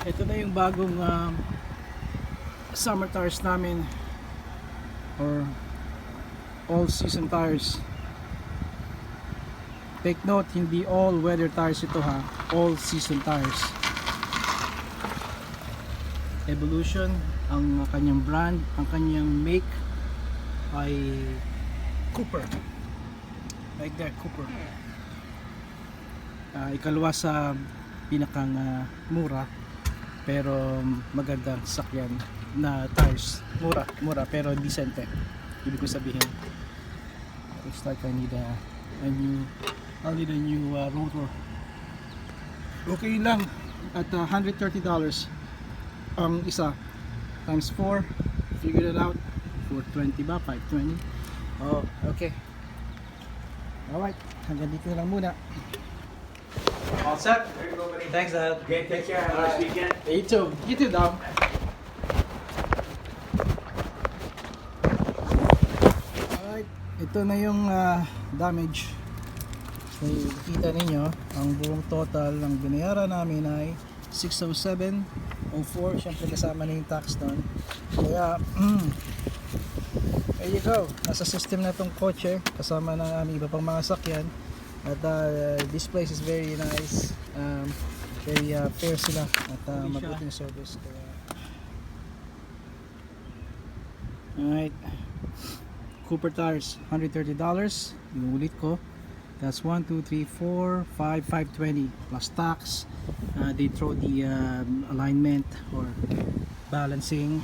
Ito na yung bagong summer tires namin, or all season tires. Take note, hindi all weather tires ito ha, all season tires. Evolution ang kanyang brand, ang kanyang make ay Cooper. Right there, Cooper. Ikalawa sa pinakang mura pero magandang sakyan na tires. Mura pero decente. Ibig ko sabihin, looks like I need a new rotor. Okay lang at $130 ang isa, times 4, figure it out, 420 ba? 520. Oh, okay. Alright, hanggang dito na lang muna. All set? There you go, buddy. Thanks, Dad. Okay, take care. Have a nice weekend. You too, Dom. Alright, ito na yung damage. So, kita ninyo, ang buong total ng binayaran namin ay $607.04. Siyempre kasama na yung tax doon. Kaya, there you go. Nasa system na itong kotse, kasama ng aming iba pang mga sakyan. At this place is very nice. Very fair sila at mabuting service. Kaya, alright, Cooper tires, $130. Inuulit ko, that's 1, 2, 3, 4, 5, 520 plus tax. They throw the alignment or balancing.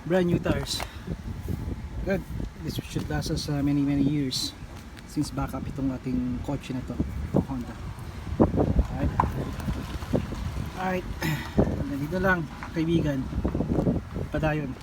Brand new tires, good. This should last us many years since backup itong ating kotse na to, Honda. Alright, nandito lang kaibigan, padayon.